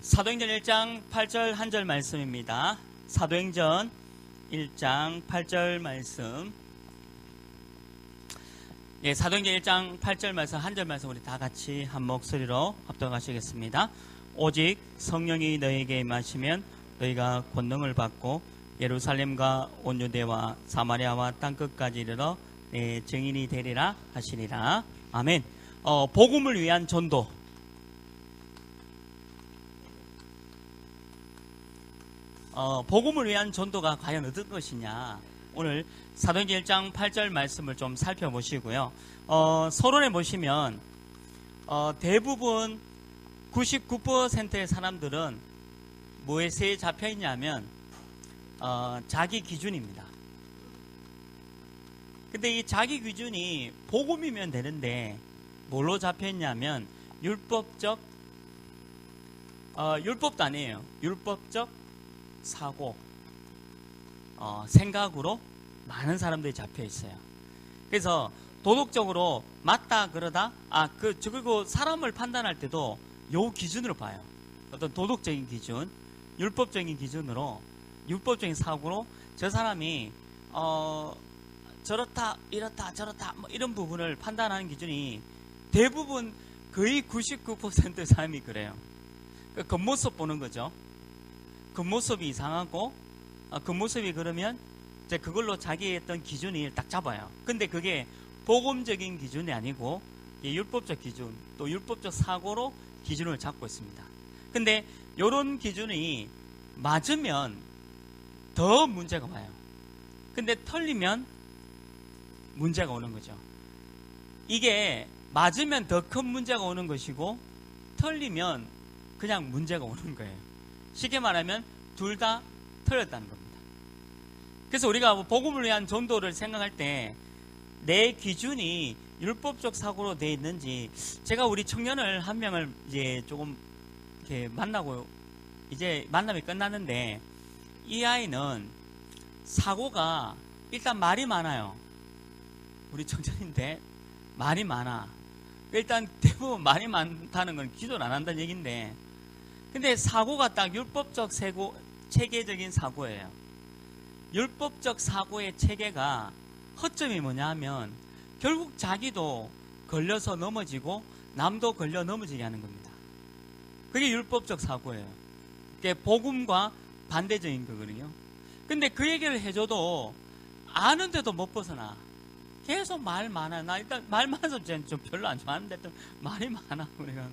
사도행전 1장 8절 한 절 말씀입니다. 사도행전 1장 8절 말씀. 예, 사도행전 1장 8절 말씀 한 절 말씀 우리 다 같이 한 목소리로 합독하시겠습니다. 오직 성령이 너희에게 임하시면 너희가 권능을 받고 예루살렘과 온 유대와 사마리아와 땅끝까지 이르러 내 증인이 되리라 하시니라. 아멘. 복음을 위한 전도. 복음을 위한 전도가 과연 어떤 것이냐. 오늘 사도행전 1장 8절 말씀을 좀 살펴보시고요. 서론에 보시면 대부분 99%의 사람들은 무엇에 잡혀있냐면 자기 기준입니다. 근데 이 자기 기준이 복음이면 되는데 뭘로 잡혀있냐면 율법도 아니에요. 율법적 사고, 생각으로 많은 사람들이 잡혀 있어요. 그래서 도덕적으로 맞다 그러다, 그리고 사람을 판단할 때도 요 기준으로 봐요. 어떤 도덕적인 기준, 율법적인 기준으로, 율법적인 사고로 저 사람이 저렇다, 이렇다, 저렇다, 뭐 이런 부분을 판단하는 기준이 대부분 거의 99%의 사람이 그래요. 그 겉모습 보는 거죠. 겉모습이 이상하고 겉모습이 그러면 이제 그걸로 자기의 어떤 기준을 딱 잡아요. 근데 그게 복음적인 기준이 아니고 율법적 기준, 또 율법적 사고로 기준을 잡고 있습니다. 근데 이런 기준이 맞으면 더 문제가 와요. 근데 틀리면 문제가 오는 거죠. 이게 맞으면 더 큰 문제가 오는 것이고 틀리면 그냥 문제가 오는 거예요. 쉽게 말하면 둘 다 틀렸다는 겁니다. 그래서 우리가 복음을 위한 전도를 생각할 때 내 기준이 율법적 사고로 되어 있는지, 제가 우리 청년을 한 명을 이제 조금 이렇게 만나고 이제 만남이 끝났는데, 이 아이는 사고가 일단 말이 많아요. 우리 청년인데 말이 많아. 일단 대부분 말이 많다는 건 기도를 안 한다는 얘기인데, 근데 사고가 딱 율법적 체계적인 사고예요. 율법적 사고의 체계가 허점이 뭐냐 하면 결국 자기도 걸려서 넘어지고 남도 걸려 넘어지게 하는 겁니다. 그게 율법적 사고예요. 그게 복음과 반대적인 거거든요. 근데 그 얘기를 해줘도 아는데도 못 벗어나. 계속 말 많아. 나 일단 말 많아서 좀 별로 안 좋아하는데 또 말이 많아. 우리가.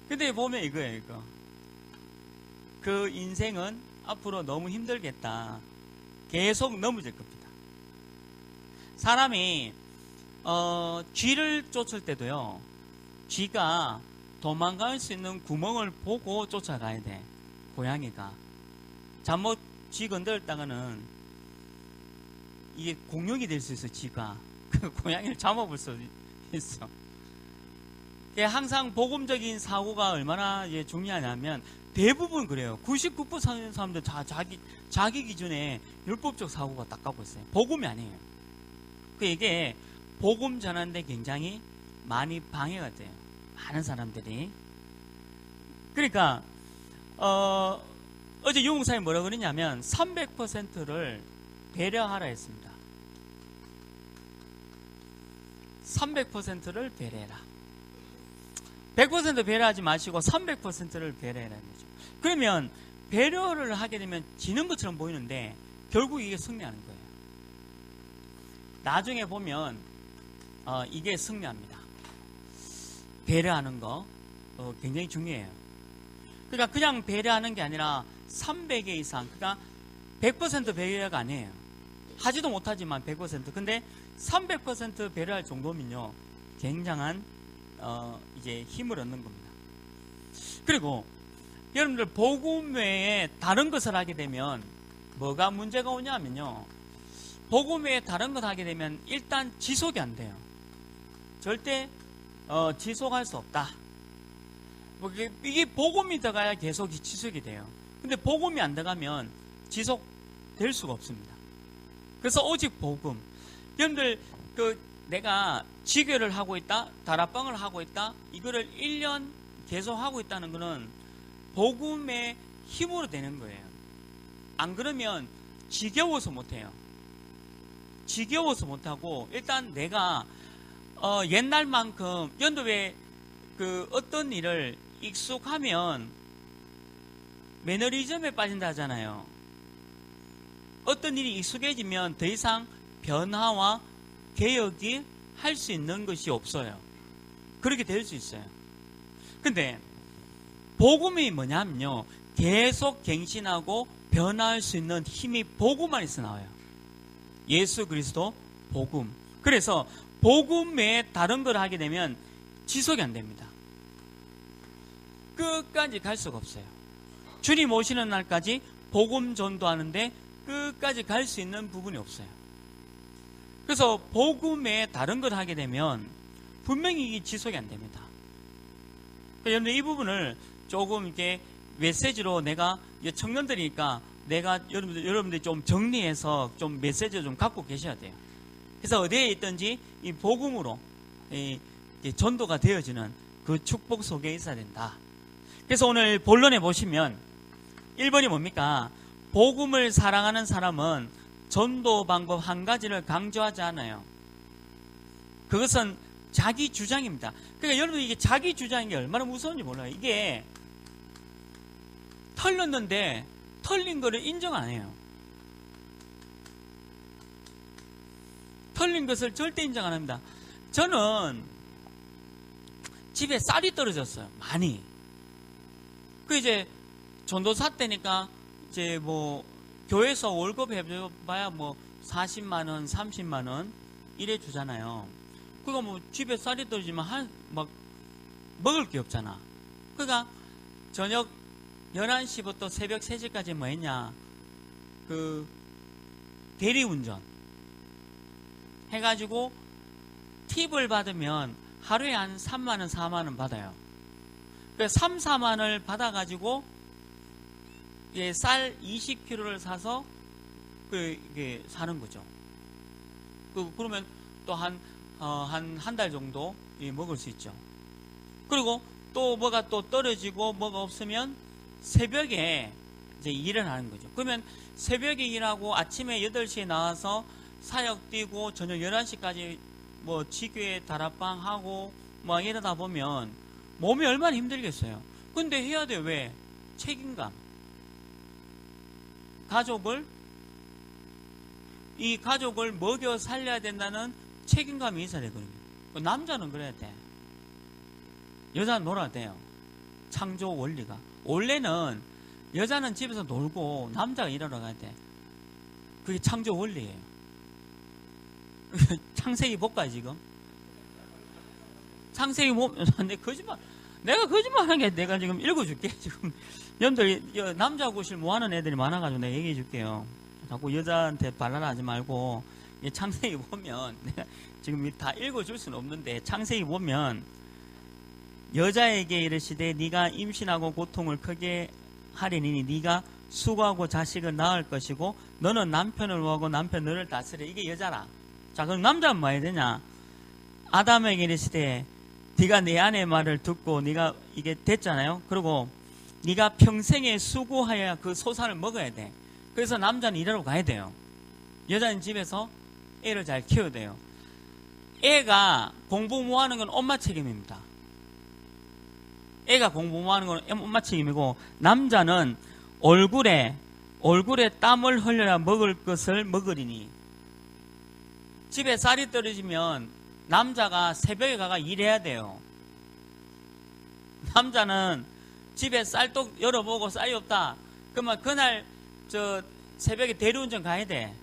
근데 보면 이거예요, 이거. 그 인생은 앞으로 너무 힘들겠다. 계속 넘어질 겁니다. 사람이, 쥐를 쫓을 때도요, 쥐가 도망갈 수 있는 구멍을 보고 쫓아가야 돼. 고양이가. 잘못 쥐 건드렸다가는 이게 공룡이 될 수 있어, 쥐가. 그 고양이를 잡아볼 수 있어. 항상 복음적인 사고가 얼마나 중요하냐면 대부분 그래요. 99% 사람들 다 자기 기준에 율법적 사고가 딱 갖고 있어요. 복음이 아니에요. 이게 복음 전하는데 굉장히 많이 방해가 돼요. 많은 사람들이. 그러니까 어제 유목사님 뭐라고 그러냐면 300%를 배려하라 했습니다. 300%를 배려해라. 100% 배려하지 마시고 300%를 배려해라는 거죠. 그러면 배려를 하게 되면 지는 것처럼 보이는데 결국 이게 승리하는 거예요. 나중에 보면 이게 승리합니다. 배려하는 거 굉장히 중요해요. 그러니까 그냥 배려하는 게 아니라 300의 이상, 그러니까 100% 배려가 아니에요. 하지도 못하지만 100%. 근데 300% 배려할 정도면요, 굉장한 이제 힘을 얻는 겁니다. 그리고 여러분들 복음 외에 다른 것을 하게 되면 뭐가 문제가 오냐면요, 복음 외에 다른 것 하게 되면 일단 지속이 안 돼요. 절대 지속할 수 없다. 이게 복음이 들어가야 계속 지속이 돼요. 근데 복음이 안 들어가면 지속될 수가 없습니다. 그래서 오직 복음. 여러분들 내가 지교를 하고 있다, 다락방을 하고 있다, 이거를 1년 계속 하고 있다는 것은 복음의 힘으로 되는 거예요. 안 그러면 지겨워서 못해요. 지겨워서 못하고, 일단 내가 옛날만큼 연도에 그 어떤 일을 익숙하면 매너리즘에 빠진다 하잖아요. 어떤 일이 익숙해지면 더 이상 변화와 개혁이 할 수 있는 것이 없어요. 그렇게 될 수 있어요. 근데 복음이 뭐냐면요, 계속 갱신하고 변화할 수 있는 힘이 복음 안에서 나와요. 예수 그리스도 복음. 그래서 복음 외에 다른 걸 하게 되면 지속이 안 됩니다. 끝까지 갈 수가 없어요. 주님 오시는 날까지 복음 전도하는데 끝까지 갈 수 있는 부분이 없어요. 그래서 복음 외에 다른 걸 하게 되면 분명히 이게 지속이 안 됩니다. 여러분들 이 부분을 조금 이렇게 메시지로, 내가 청년들이니까 내가 여러분들이 좀 정리해서 좀 메시지를 좀 갖고 계셔야 돼요. 그래서 어디에 있든지 이 복음으로 전도가 되어지는 그 축복 속에 있어야 된다. 그래서 오늘 본론에 보시면 1번이 뭡니까? 복음을 사랑하는 사람은 전도 방법 한 가지를 강조하지 않아요. 그것은 자기 주장입니다. 그러니까 여러분, 이게 자기 주장인 게 얼마나 무서운지 몰라요. 이게 털렸는데 털린 거를 인정 안 해요. 털린 것을 절대 인정 안 합니다. 저는 집에 쌀이 떨어졌어요. 많이. 그 이제 전도사 때니까 이제 뭐 교회에서 월급 해봐야 뭐 40만 원, 30만 원 이래 주잖아요. 그거 뭐 집에 쌀이 떨어지면 막 먹을 게 없잖아. 그러니까 저녁 11시부터 새벽 3시까지 뭐 했냐, 그 대리운전 해가지고 팁을 받으면 하루에 한 3만 원, 4만 원 받아요. 그래서 3, 4만 원을 받아가지고 쌀 20kg를 사서 이게 사는 거죠. 그러면 또 한 달 정도 먹을 수 있죠. 그리고 또 뭐가 또 떨어지고 뭐가 없으면 새벽에 이제 일을 하는 거죠. 그러면 새벽에 일하고 아침에 8시에 나와서 사역 뛰고 저녁 11시까지 뭐 지교회 다락방 하고 뭐 이러다 보면 몸이 얼마나 힘들겠어요. 근데 해야 돼요. 왜? 책임감. 이 가족을 먹여 살려야 된다는 책임감이 있어야 되거든요. 남자는 그래야 돼. 여자는 놀아야 돼요. 창조 원리가. 원래는 여자는 집에서 놀고 남자가 일하러 가야 돼. 그게 창조 원리예요. 창세기 볼까요, 지금? 창세기 보면, 내가 거짓말한 게 내가 지금 읽어줄게. 지금 여러분들 남자 구실 뭐하는 애들이 많아가지고 내가 얘기해 줄게요. 자꾸 여자한테 반란하지 말고, 창세기 보면 내가 지금 다 읽어줄 수는 없는데, 창세기 보면 여자에게 이르시되 네가 임신하고 고통을 크게 하리니 네가 수고하고 자식을 낳을 것이고 너는 남편을 구하고 남편 너를 다스려. 이게 여자라. 자, 그럼 남자는 뭐 해야 되냐? 아담에게 이르시되 네가 내 아내의 말을 듣고 네가 이게 됐잖아요. 그리고 네가 평생에 수고하여야 그 소산을 먹어야 돼. 그래서 남자는 일하러 가야 돼요. 여자는 집에서 애를 잘 키워야 돼요. 애가 공부 못하는 건 엄마 책임입니다. 애가 공부 못하는 건 엄마 책임이고, 남자는 얼굴에 땀을 흘려야 먹을 것을 먹으리니. 집에 쌀이 떨어지면 남자가 새벽에 가가 일해야 돼요. 남자는 집에 쌀독 열어보고 쌀이 없다. 그러면 그날 새벽에 대리운전 가야 돼.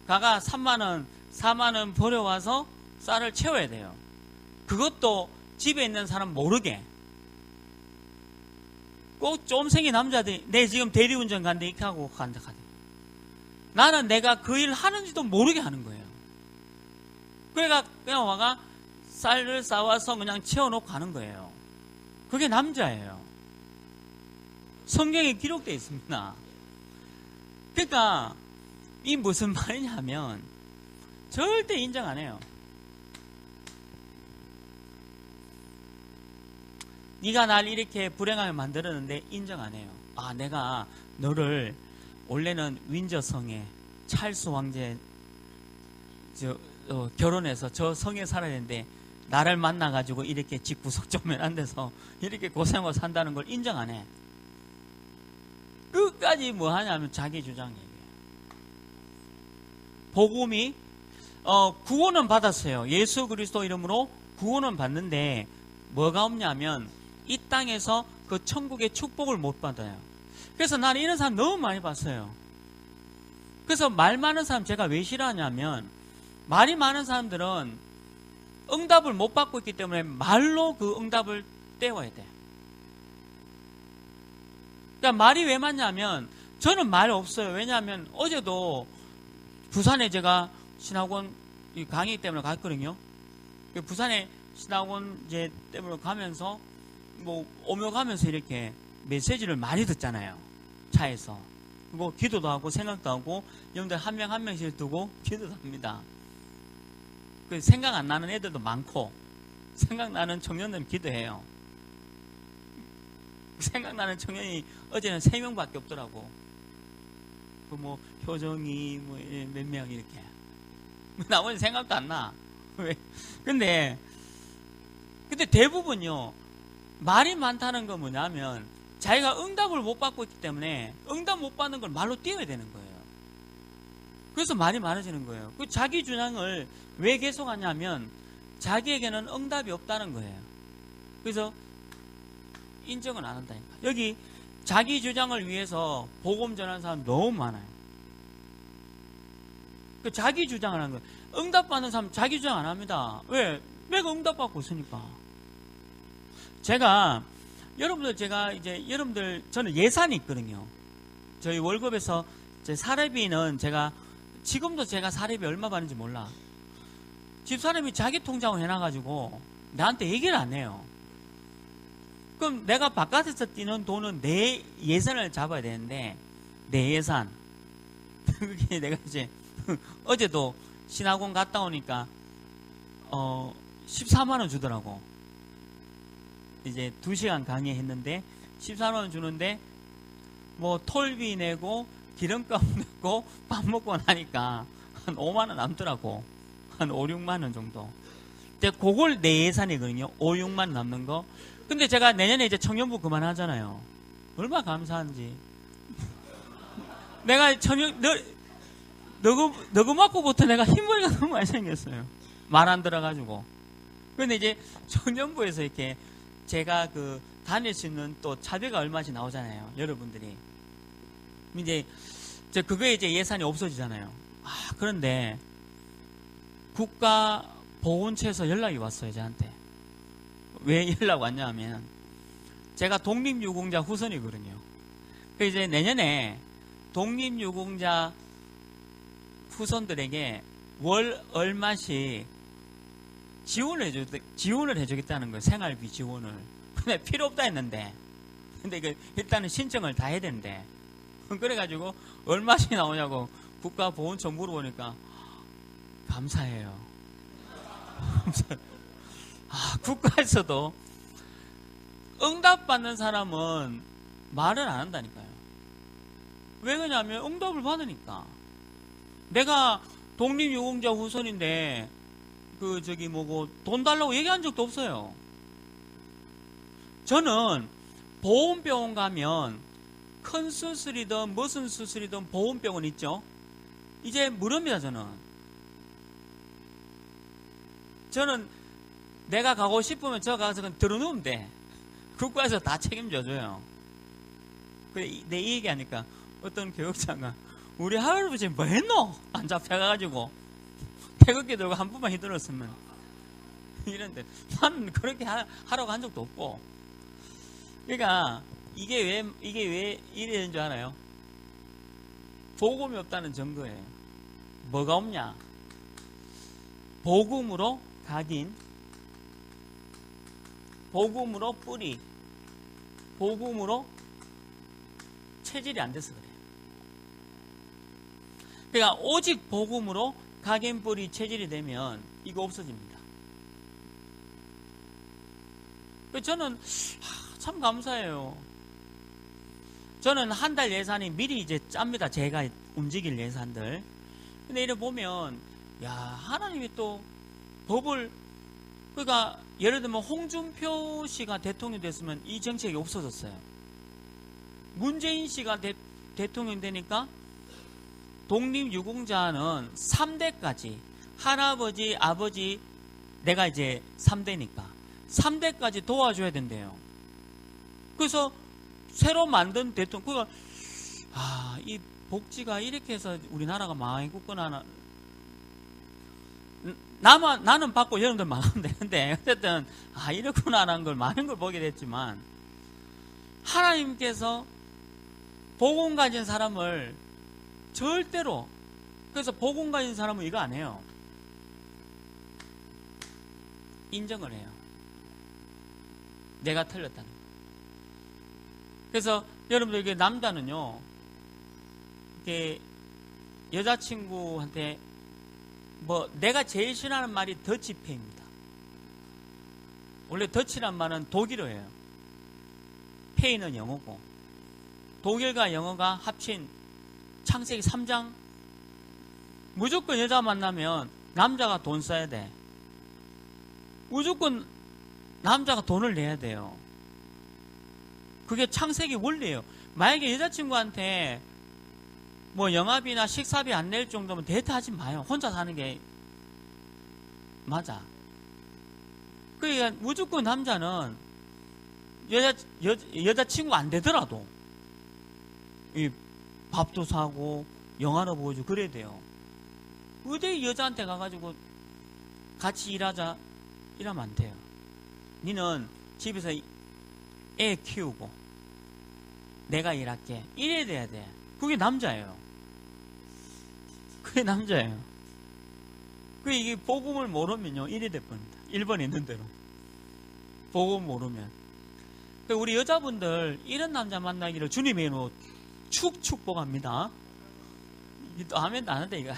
가가 3만원, 4만원 버려와서 쌀을 채워야 돼요. 그것도 집에 있는 사람 모르게. 꼭 쫌생이 남자들이 내 지금 대리운전 간대 이렇게 하고 간다. 나는 내가 그 일 하는지도 모르게 하는 거예요. 그러니까 그냥 와가 쌀을 싸와서 그냥 채워놓고 가는 거예요. 그게 남자예요. 성경에 기록되어 있습니다. 그러니까 이 무슨 말이냐 하면 절대 인정 안 해요. 네가 날 이렇게 불행하게 만들었는데 인정 안 해요. 아, 내가 너를 원래는 윈저성에 찰스 왕제 결혼해서 저 성에 살아야 되는데 나를 만나가지고 이렇게 집 구석조면 안 돼서 이렇게 고생하고 산다는 걸 인정 안 해. 끝까지 뭐 하냐면 자기 주장 얘기해요. 복음이 구원은 받았어요. 예수 그리스도 이름으로 구원은 받는데 뭐가 없냐면 이 땅에서 그 천국의 축복을 못 받아요. 그래서 나는 이런 사람 너무 많이 봤어요. 그래서 말 많은 사람 제가 왜 싫어하냐면 말이 많은 사람들은 응답을 못 받고 있기 때문에 말로 그 응답을 때워야 돼. 그러니까 말이 왜 많냐면 저는 말 없어요. 왜냐하면 어제도 부산에 제가 신학원 강의 때문에 갔거든요. 부산에 신학원 이제 때문에 가면서 뭐 오며 가면서 이렇게 메시지를 많이 듣잖아요. 차에서. 그리고 기도도 하고 생각도 하고 여러분들 한 명 한 명씩 두고 기도도 합니다. 그 생각 안 나는 애들도 많고 생각나는 청년들은 기도해요. 생각나는 청년이 어제는 3명밖에 없더라고. 그 뭐 효정이 뭐 몇 명 이렇게. 나머지 생각도 안 나. 왜? 근데 대부분요 말이 많다는 건 뭐냐면 자기가 응답을 못 받고 있기 때문에 응답 못 받는 걸 말로 띄워야 되는 거예요. 그래서 말이 많아지는 거예요. 그 자기 주장을 왜 계속하냐면 자기에게는 응답이 없다는 거예요. 그래서 인정을 안 한다니까. 여기 자기 주장을 위해서 복음 전하는 사람 너무 많아요. 그 자기 주장을 하는 거예요. 응답 받는 사람 자기 주장 안 합니다. 왜? 내가 응답 받고 있으니까. 저는 예산이 있거든요. 저희 월급에서 제 사례비는 지금도 제가 사례비 얼마 받는지 몰라. 집사람이 자기 통장을 해놔가지고 나한테 얘기를 안 해요. 그럼 내가 바깥에서 뛰는 돈은 내 예산을 잡아야 되는데 내 예산 그게 내가 이제 어제도 신학원 갔다 오니까 14만 원 주더라고. 이제 2시간 강의했는데 14만 원 주는데 뭐 톨비 내고 기름값 내고 밥 먹고 나니까 한 5만 원 남더라고. 한 5, 6만 원 정도. 근데 그걸 내 예산이거든요. 5, 6만 원 남는 거. 근데 제가 내년에 이제 청년부 그만하잖아요. 얼마나 감사한지. 내가 너그 맞고부터 내가 흰머리가 너무 많이 생겼어요. 말 안 들어가지고. 근데 이제 청년부에서 이렇게 제가 다닐 수 있는 또 차비가 얼마씩 나오잖아요. 여러분들이. 이제 그거에 이제 예산이 없어지잖아요. 그런데 국가보훈처에서 연락이 왔어요, 저한테. 왜 연락 왔냐 하면 제가 독립유공자 후손이거든요. 그래서 이제 내년에 독립유공자 후손들에게 월 얼마씩 지원을 해주겠다는 거예요. 생활비 지원을. 근데 필요 없다 했는데. 근데 일단은 신청을 다 해야 되는데. 그래가지고 얼마씩 나오냐고 국가보훈처 물어보니까 감사해요. 국가에서도 응답받는 사람은 말을 안 한다니까요. 왜 그러냐면 응답을 받으니까. 내가 독립유공자 후손인데 돈 달라고 얘기한 적도 없어요. 저는 보험병원 가면 큰 수술이든 무슨 수술이든 보험병원 있죠. 이제 무료입니다. 저는 내가 가고 싶으면 저 가서 그냥 들어놓으면 돼. 국가에서 다 책임져줘요. 내 이 얘기하니까 어떤 교육자가 우리 할아버지 뭐 했노? 안 잡혀가지고 태극기 들고 한 번만 휘둘렀으면 이런데 나는 그렇게 하라고 한 적도 없고. 그러니까 이게 왜 이래 되는 줄 알아요? 복음이 없다는 증거예요. 뭐가 없냐? 복음으로 각인, 복음으로 뿌리, 복음으로 체질이 안 돼서 그래요. 그러니까 오직 복음으로 각인, 뿌리, 체질이 되면 이거 없어집니다. 저는 참 감사해요. 저는 한 달 예산이 미리 이제 짭니다. 제가 움직일 예산들. 근데 이래 보면 야, 하나님이 또 법을, 그러니까 예를 들면 홍준표 씨가 대통령이 됐으면 이 정책이 없어졌어요. 문재인 씨가 대통령이 되니까 독립유공자는 3대까지, 할아버지, 아버지, 내가 이제 3대니까 3대까지 도와줘야 된대요. 그래서 새로 만든 대통령, 그러니까 이 복지가 이렇게 해서 우리나라가 망했구나. 나는 받고 여러분들 망하면 되는데, 어쨌든 이렇구나라는 걸, 많은 걸 보게 됐지만, 하나님께서 복음 가진 사람을 절대로, 그래서 복음 가진 사람은 이거 안 해요. 인정을 해요. 내가 틀렸다는 거. 그래서 여러분들, 이게 남자는요, 이게 여자친구한테 내가 제일 싫어하는 말이 더치페이입니다. 원래 더치란 말은 독일어예요. 페이는 영어고, 독일과 영어가 합친 창세기 3장. 무조건 여자 만나면 남자가 돈 써야 돼. 무조건 남자가 돈을 내야 돼요. 그게 창세기 원리예요. 만약에 여자친구한테 영화비나 식사비 안 낼 정도면 데이트하지 마요. 혼자 사는 게 맞아. 그러니까 무조건 남자는 여자친구 안 되더라도 이 밥도 사고 영화도 보여주고 그래야 돼요. 어디 여자한테 가가지고 같이 일하자 이러면 안 돼요. 니는 집에서 애 키우고 내가 일할게 이래야 돼야 돼. 그게 남자예요. 그게 남자예요. 이게 복음을 모르면요, 이래 돼버립니다. 1번에 있는 대로. 복음 모르면. 우리 여자분들, 이런 남자 만나기를 주님의 이름으로 축복합니다. 이게 또 하면 나는데, 이거.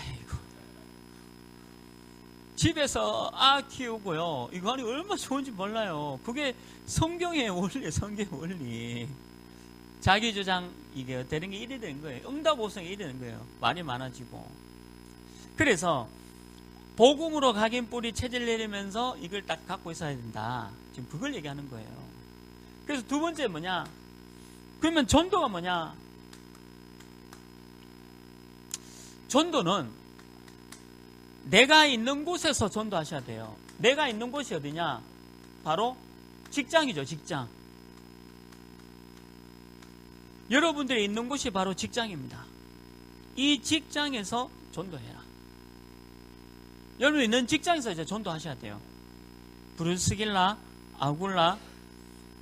집에서 키우고요. 이거 아니, 얼마나 좋은지 몰라요. 그게 성경의 원리예요, 성경의 원리. 자기 주장, 이게 되는 게 이래 되는 거예요. 응답오성이 이래 되는 거예요. 말이 많아지고. 그래서, 복음으로 각인 뿌리 체질 내리면서 이걸 딱 갖고 있어야 된다. 지금 그걸 얘기하는 거예요. 그래서 두 번째 뭐냐? 그러면 전도가 뭐냐? 전도는 내가 있는 곳에서 전도하셔야 돼요. 내가 있는 곳이 어디냐? 바로 직장이죠, 직장. 여러분들이 있는 곳이 바로 직장입니다. 이 직장에서 전도해라. 여러분이 있는 직장에서 이제 전도하셔야 돼요. 브루스길라, 아굴라.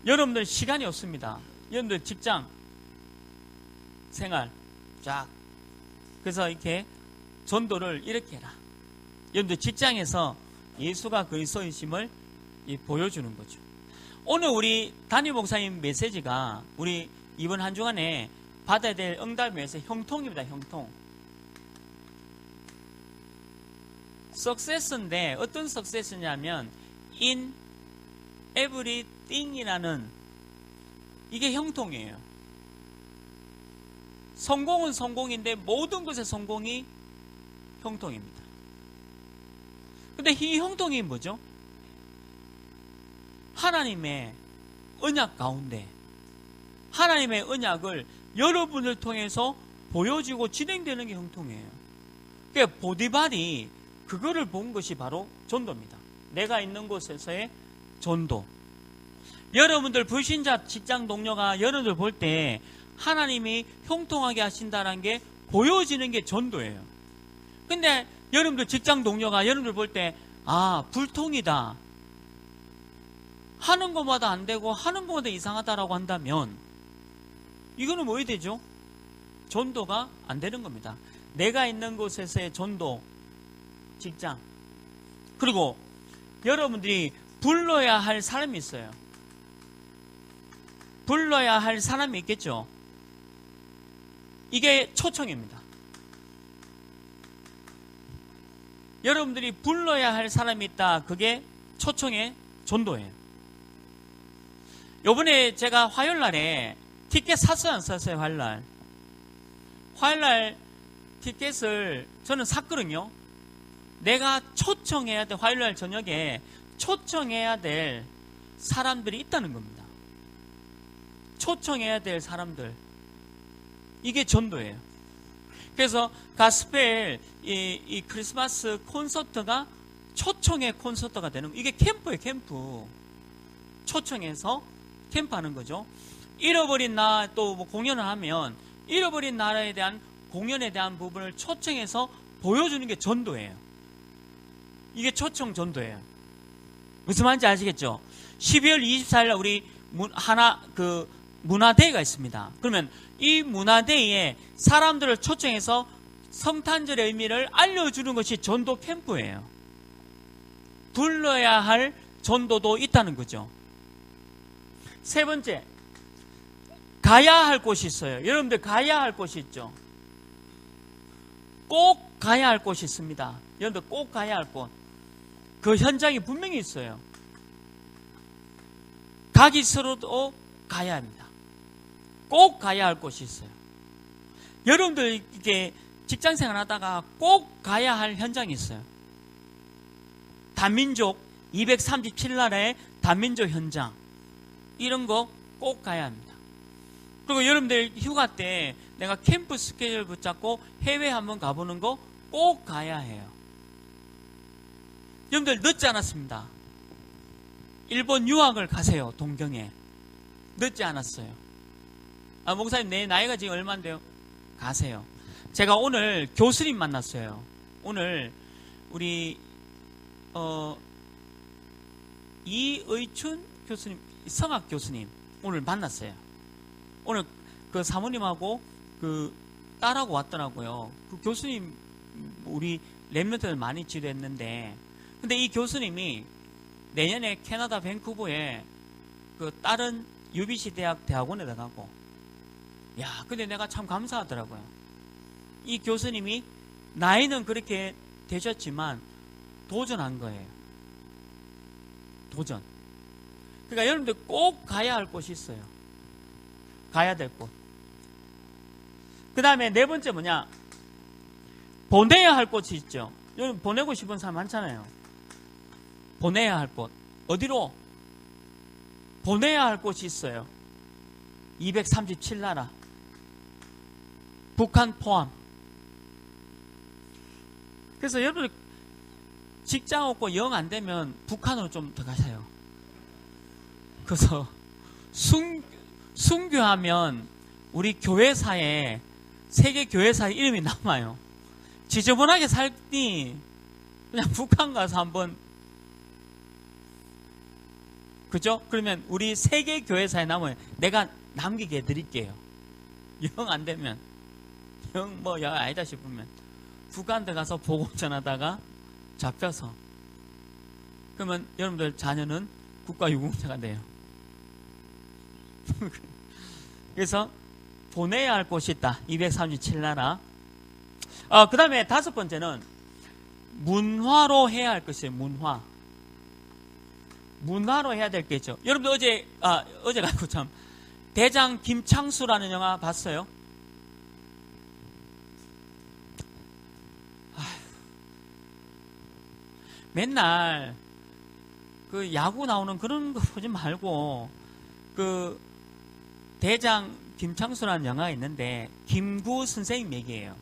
여러분들 시간이 없습니다. 여러분들 직장, 생활, 쫙. 그래서 이렇게 전도를 이렇게 해라. 여러분들 직장에서 예수가 그리스도이심을 보여주는 거죠. 오늘 우리 담임 목사님 메시지가 우리 이번 한 주간에 받아야 될 응답을 위해서 형통입니다. 형통. 석세스인데 어떤 석세스냐면 in everything이라는 이게 형통이에요. 성공은 성공인데 모든 것의 성공이 형통입니다. 근데 이 형통이 뭐죠? 하나님의 언약 가운데 하나님의 언약을 여러분을 통해서 보여지고 진행되는 게 형통이에요. 그러니까 보디발이 그거를 본 것이 바로 전도입니다. 내가 있는 곳에서의 전도. 여러분들 불신자 직장 동료가 여러분들 볼 때 하나님이 형통하게 하신다는 게 보여지는 게 전도예요. 근데 여러분들 직장 동료가 여러분들 볼 때 불통이다. 하는 것마다 안 되고 하는 것마다 이상하다라고 한다면 이거는 뭐이 되죠? 전도가 안 되는 겁니다. 내가 있는 곳에서의 전도, 직장. 그리고 여러분들이 불러야 할 사람이 있어요. 불러야 할 사람이 있겠죠. 이게 초청입니다. 여러분들이 불러야 할 사람이 있다. 그게 초청의 전도예요. 요번에 제가 화요일 날에 티켓 샀어요, 안 샀어요? 화요일 날 티켓을 저는 샀거든요. 내가 초청해야 돼, 화요일 날 저녁에 초청해야 될 사람들이 있다는 겁니다. 초청해야 될 사람들. 이게 전도예요. 그래서 가스펠 이 크리스마스 콘서트가 초청의 콘서트가 되는, 이게 캠프예요, 캠프. 초청해서 캠프하는 거죠. 잃어버린 나 또 뭐 공연을 하면 잃어버린 나라에 대한 공연에 대한 부분을 초청해서 보여주는 게 전도예요. 이게 초청 전도예요. 무슨 말인지 아시겠죠? 12월 24일 우리 문화데이가 있습니다. 그러면 이 문화데이에 사람들을 초청해서 성탄절의 의미를 알려주는 것이 전도 캠프예요. 불러야 할 전도도 있다는 거죠. 세 번째, 가야 할 곳이 있어요. 여러분들 가야 할 곳이 있죠. 꼭 가야 할 곳이 있습니다. 여러분들 꼭 가야 할 곳. 그 현장이 분명히 있어요. 가기 싫어도 가야 합니다. 꼭 가야 할 곳이 있어요. 여러분들 이게 직장생활 하다가 꼭 가야 할 현장이 있어요. 단민족 237나라의 단민족 현장, 이런 거 꼭 가야 합니다. 그리고 여러분들 휴가 때 내가 캠프 스케줄 붙잡고 해외 한번 가보는 거 꼭 가야 해요. 여러분들 늦지 않았습니다. 일본 유학을 가세요. 동경에. 늦지 않았어요. 목사님 내 나이가 지금 얼마인데요? 가세요. 제가 오늘 교수님 만났어요. 오늘 우리 이의춘 교수님, 성악 교수님 오늘 만났어요. 오늘 그 사모님하고 그 딸하고 왔더라고요. 그 교수님 우리 랩런트들 많이 지도했는데, 근데 이 교수님이 내년에 캐나다 밴쿠버에 그 다른 UBC 대학원에 가고, 야, 근데 내가 참 감사하더라고요. 이 교수님이 나이는 그렇게 되셨지만 도전한 거예요. 도전. 그러니까 여러분들 꼭 가야 할 곳이 있어요. 가야 될 곳. 그 다음에 네 번째 뭐냐? 보내야 할 곳이 있죠. 여러분 보내고 싶은 사람 많잖아요. 보내야 할 곳. 어디로? 보내야 할 곳이 있어요. 237나라. 북한 포함. 그래서 여러분 직장 없고 영 안 되면 북한으로 좀 더 가세요. 그래서 순교하면 우리 교회사에, 세계 교회사에 이름이 남아요. 지저분하게 살니 그냥 북한 가서 한번, 그죠? 그러면 우리 세계 교회사에 남아요. 내가 남기게 해드릴게요. 영 안 되면, 영 뭐 아니다 싶으면 북한 들어가서 보고 전하다가 잡혀서, 그러면 여러분들 자녀는 국가유공자가 돼요. 그래서 보내야 할 곳이 있다. 237나라. 그 다음에 다섯 번째는 문화로 해야 할 것이에요. 문화로 해야 될 게 있죠. 여러분들 어제 가지고 참 대장 김창수라는 영화 봤어요? 맨날 그 야구 나오는 그런 거 보지 말고 그 대장 김창수라는 영화가 있는데 김구 선생님 얘기예요.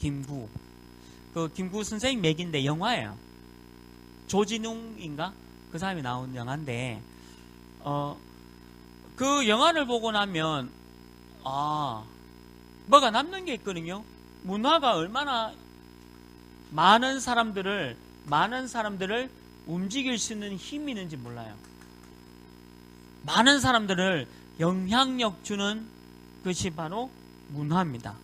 김구. 그 김구 선생님 얘기인데 영화예요. 조진웅인가? 그 사람이 나온 영화인데 그 영화를 보고 나면 뭐가 남는 게 있거든요. 문화가 얼마나 많은 사람들을 움직일 수 있는 힘이 있는지 몰라요. 많은 사람들을 영향력 주는 것이 바로 문화입니다.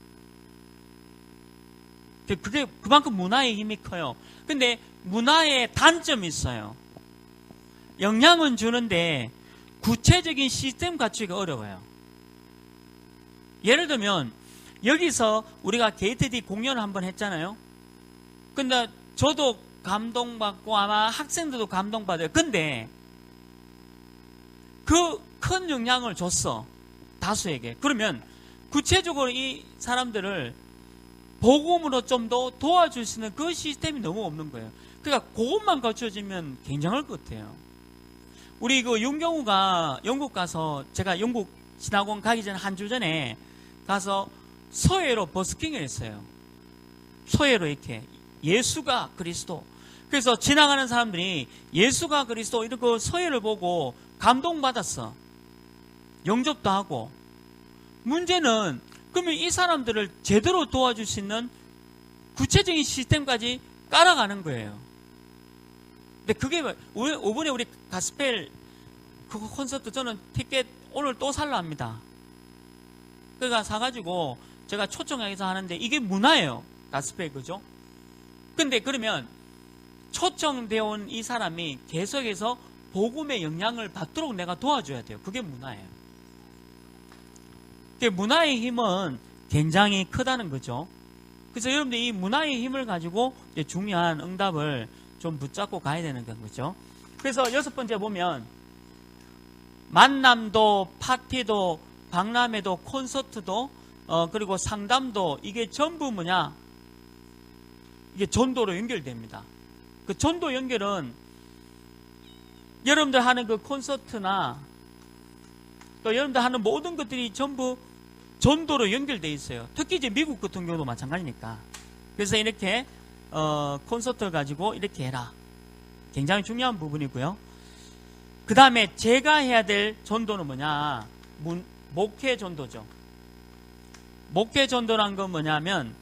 그게 그만큼 문화의 힘이 커요. 근데 문화의 단점이 있어요. 영향은 주는데 구체적인 시스템 갖추기가 어려워요. 예를 들면 여기서 우리가 게이트 D 공연을 한번 했잖아요. 근데 저도 감동받고 아마 학생들도 감동받아요. 근데 그 큰 영향을 줬어. 다수에게. 그러면 구체적으로 이 사람들을 복음으로 좀 더 도와줄 수 있는 그 시스템이 너무 없는 거예요. 그러니까 그것만 갖춰지면 굉장할 것 같아요. 우리 그 윤경우가 영국 가서, 제가 영국 신학원 가기 전 한 주 전에 가서 서예로 버스킹을 했어요. 서예로 이렇게 예수가 그리스도. 그래서 지나가는 사람들이 예수가 그리스도 이런 거 서예를 보고 감동받았어. 영접도 하고. 문제는 그러면 이 사람들을 제대로 도와줄 수 있는 구체적인 시스템까지 깔아가는 거예요. 근데 그게 이번에 우리 가스펠 그거 콘서트 저는 티켓 오늘 또 살라 합니다. 그러니까 사가지고 제가 초청해서 하는데 이게 문화예요. 가스펠 그죠? 근데 그러면 초청되어 온 이 사람이 계속해서 복음의 영향을 받도록 내가 도와줘야 돼요. 그게 문화예요. 문화의 힘은 굉장히 크다는 거죠. 그래서 여러분들 이 문화의 힘을 가지고 이제 중요한 응답을 좀 붙잡고 가야 되는 거죠. 그래서 6번째 보면 만남도 파티도 박람회도 콘서트도 그리고 상담도 이게 전부 뭐냐? 이게 전도로 연결됩니다. 그 전도 연결은 여러분들 하는 그 콘서트나 또 여러분들 하는 모든 것들이 전부 전도로 연결되어 있어요. 특히 이제 미국 같은 경우도 마찬가지니까. 그래서 이렇게 콘서트를 가지고 이렇게 해라. 굉장히 중요한 부분이고요. 그 다음에 제가 해야 될 전도는 뭐냐? 목회 전도죠. 목회 전도란 건 뭐냐면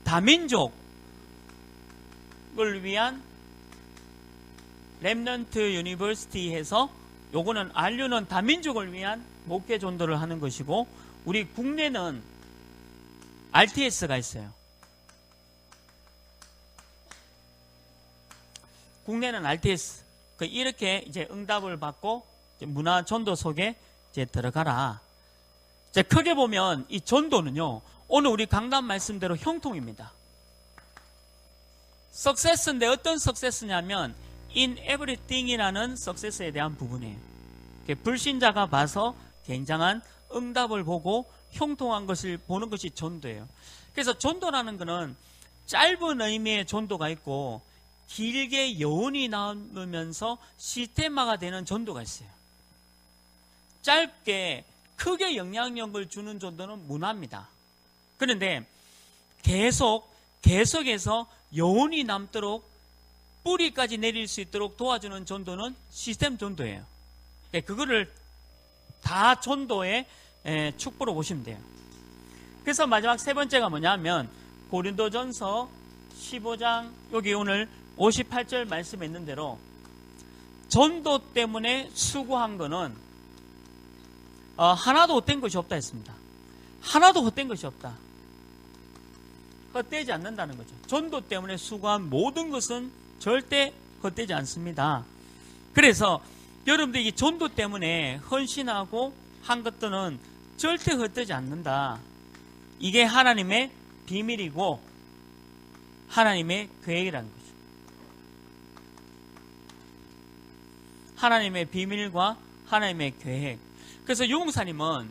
다민족을 위한 렘넌트 유니버시티에서 요거는 안류는 다민족을 위한 목회 전도를 하는 것이고 우리 국내는 RTS가 있어요. 국내는 RTS. 이렇게 이제 응답을 받고 이제 문화 전도 속에 이제 들어가라. 이제 크게 보면 이 전도는요, 오늘 우리 강단 말씀대로 형통입니다. 석세스인데 어떤 석세스냐면 in everything이라는 석세스에 대한 부분이에요. 불신자가 봐서 굉장한 응답을 보고 형통한 것을 보는 것이 전도예요. 그래서 전도라는 것은 짧은 의미의 전도가 있고 길게 여운이 남으면서 시스템화가 되는 전도가 있어요. 짧게 크게 영향력을 주는 전도는 문화입니다. 그런데 계속해서 여운이 남도록 뿌리까지 내릴 수 있도록 도와주는 전도는 시스템 전도예요. 그거를 다 전도의 축보로 보시면 돼요. 그래서 마지막 세 번째가 뭐냐면 고린도전서 15장 여기 오늘 58절 말씀에 있는 대로 전도 때문에 수고한 거는 하나도 헛된 것이 없다 했습니다. 하나도 헛된 것이 없다. 헛되지 않는다는 거죠. 전도 때문에 수고한 모든 것은 절대 헛되지 않습니다. 그래서 여러분들이 이 전도 때문에 헌신하고 한 것들은 절대 헛되지 않는다. 이게 하나님의 비밀이고 하나님의 계획이라는 거죠. 하나님의 비밀과 하나님의 계획. 그래서 유목사님은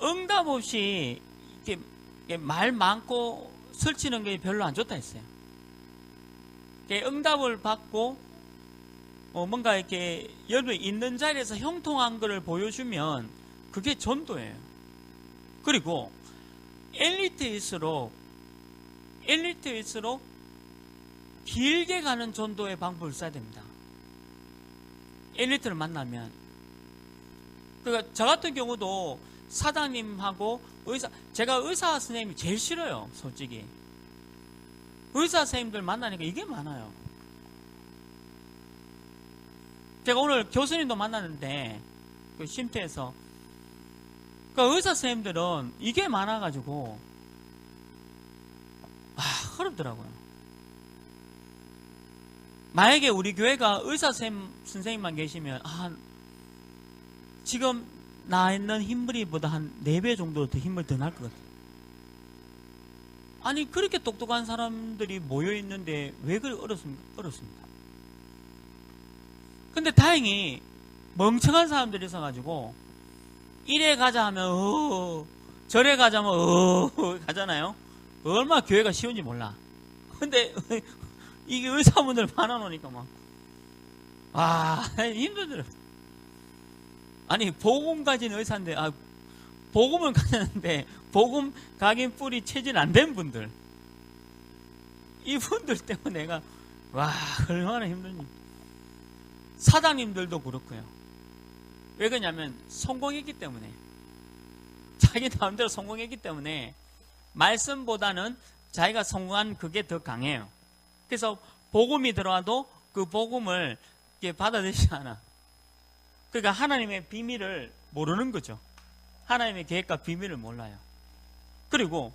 응답 없이 이렇게 말 많고 설치는 게 별로 안 좋다 했어요. 응답을 받고 뭔가 이렇게 여러분 있는 자리에서 형통한 것을 보여주면 그게 전도예요. 그리고 엘리트일수록 길게 가는 전도의 방법을 써야 됩니다. 엘리트를 만나면. 그러니까 저 같은 경우도 사장님하고 제가 의사 선생님이 제일 싫어요, 솔직히. 의사 선생님들 만나니까 이게 많아요. 제가 오늘 교수님도 만났는데, 그 쉼터에서. 그러니까 의사 선생님들은 이게 많아가지고, 어렵더라고요. 만약에 우리 교회가 의사 선생님만 계시면, 지금 나 있는 힘머리보다 한 4배 정도 더 힘을 더 날 것 같아요. 아니, 그렇게 똑똑한 사람들이 모여있는데 왜 그렇게 어렵습니까? 근데 다행히 멍청한 사람들이 있어가지고 이래 가자 하면 저래 가자면 가잖아요. 얼마나 교회가 쉬운지 몰라. 근데 이게 의사분들 많아놓으니까 힘들더라고요. 아니 복음 가진 의사인데 복음을 가졌는데 복음 각인 뿌리 체질 안 된 분들, 이분들 때문에 내가 얼마나 힘든지. 사장님들도 그렇고요. 왜 그러냐면 성공했기 때문에, 자기 마음대로 성공했기 때문에 말씀보다는 자기가 성공한 그게 더 강해요. 그래서 복음이 들어와도 그 복음을 받아들이지 않아. 그러니까 하나님의 비밀을 모르는 거죠. 하나님의 계획과 비밀을 몰라요. 그리고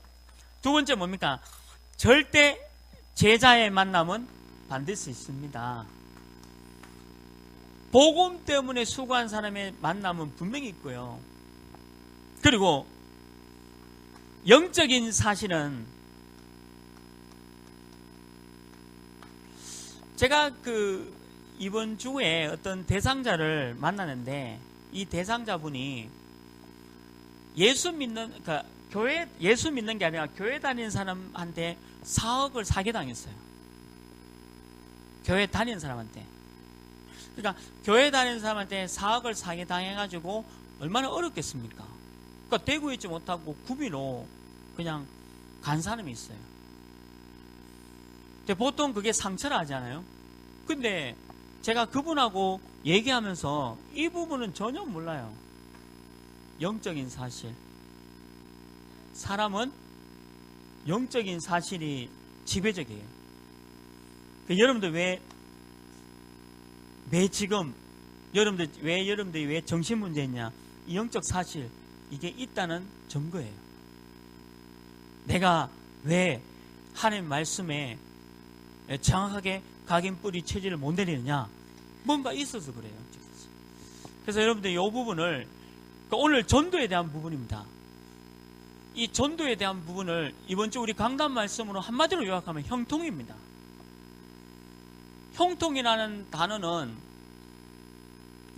두 번째 뭡니까? 절대 제자의 만남은 반드시 있습니다. 복음 때문에 수고한 사람의 만남은 분명히 있고요. 그리고 영적인 사실은, 제가 이번 주에 어떤 대상자를 만나는데, 이 대상자분이 예수 믿는 게 아니라 교회 다니는 사람한테 4억을 사기당했어요. 교회 다니는 사람한테. 그러니까 교회 다니는 사람한테 4억을 사기당해가지고 얼마나 어렵겠습니까? 그러니까 대구에 있지 못하고 구미로 그냥 간 사람이 있어요. 근데 보통 그게 상처라 하잖아요. 근데 제가 그분하고 얘기하면서 이 부분은 전혀 몰라요. 영적인 사실. 사람은 영적인 사실이 지배적이에요. 여러분들 여러분들이 왜 정신 문제 있냐? 이 영적 사실, 이게 있다는 증거예요. 내가 왜 하나님 말씀에 정확하게 각인 뿌리 체질을 못 내리느냐? 뭔가 있어서 그래요. 그래서 여러분들 이 부분을, 오늘 전도에 대한 부분입니다. 이 전도에 대한 부분을 이번 주 우리 강단 말씀으로 한마디로 요약하면 형통입니다. 형통이라는 단어는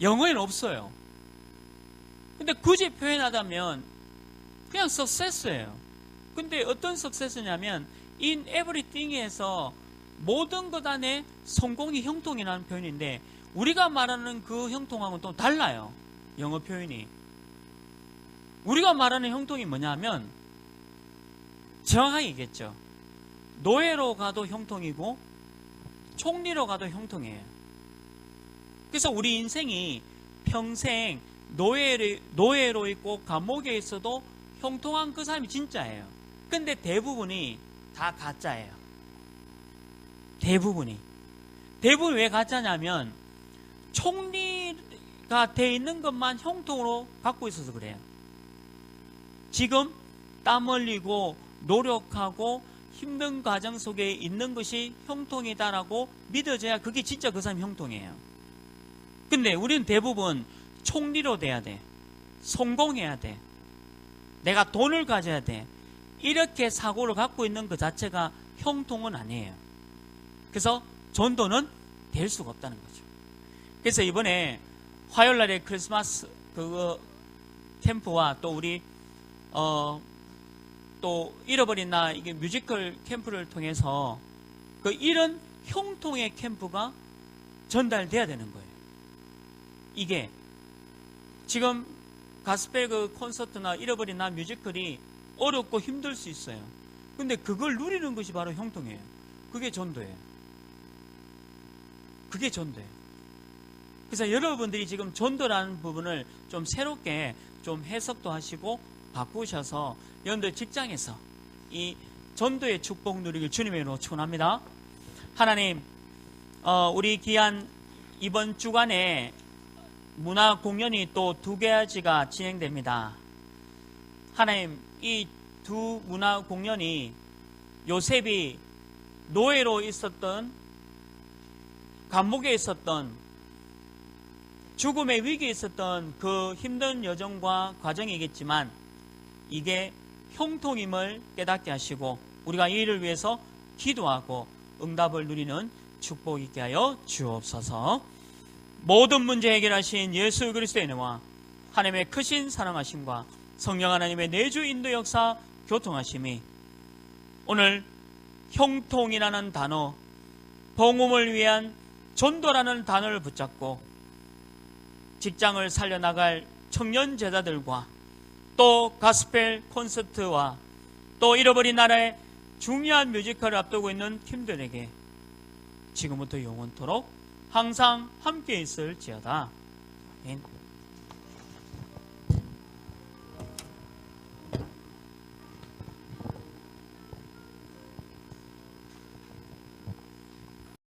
영어에는 없어요. 근데 굳이 표현하자면 그냥 success예요. 근데 어떤 success냐면 in everything에서 모든 것 안에 성공이 형통이라는 표현인데, 우리가 말하는 그 형통하고는 또 달라요. 영어 표현이. 우리가 말하는 형통이 뭐냐면 정확하게 얘기했죠. 노예로 가도 형통이고 총리로 가도 형통이에요. 그래서 우리 인생이 평생 노예로 있고 감옥에 있어도 형통한 그 사람이 진짜예요. 근데 대부분이 다 가짜예요. 대부분이 왜 가짜냐면 총리가 돼 있는 것만 형통으로 갖고 있어서 그래요. 지금 땀 흘리고 노력하고 힘든 과정 속에 있는 것이 형통이다라고 믿어져야 그게 진짜 그 사람이 형통이에요. 근데 우리는 대부분 총리로 돼야 돼. 성공해야 돼. 내가 돈을 가져야 돼. 이렇게 사고를 갖고 있는 그 자체가 형통은 아니에요. 그래서 전도는 될 수가 없다는 거죠. 그래서 이번에 화요일날에 크리스마스 캠프와 또 우리 또 잃어버린 나 이게 뮤지컬 캠프를 통해서 이런 형통의 캠프가 전달돼야 되는 거예요. 이게 지금 가스펠 콘서트나 잃어버린 나 뮤지컬이 어렵고 힘들 수 있어요. 근데 그걸 누리는 것이 바로 형통이에요. 그게 전도예요. 그게 전도예요. 그래서 여러분들이 지금 전도라는 부분을 좀 새롭게 좀 해석도 하시고 바꾸셔서 여러분들 직장에서 이 전도의 축복 누리길 주님의 이름으로 축원합니다. 하나님, 우리 귀한 이번 주간에 문화 공연이 또 2가지가 진행됩니다. 하나님, 이 두 문화 공연이 요셉이 노예로 있었던, 감옥에 있었던, 죽음의 위기에 있었던 그 힘든 여정과 과정이겠지만 이게 형통임을 깨닫게 하시고 우리가 이 일을 위해서 기도하고 응답을 누리는 축복 있게 하여 주옵소서. 모든 문제 해결하신 예수 그리스도의 은혜와 하나님의 크신 사랑하심과 성령 하나님의 내주 인도 역사 교통하심이 오늘 형통이라는 단어, 복음을 위한 전도라는 단어를 붙잡고 직장을 살려나갈 청년 제자들과 또 가스펠 콘서트와 또 잃어버린 나라의 중요한 뮤지컬을 앞두고 있는 팀들에게 지금부터 영원토록 항상 함께 있을지어다. 아멘.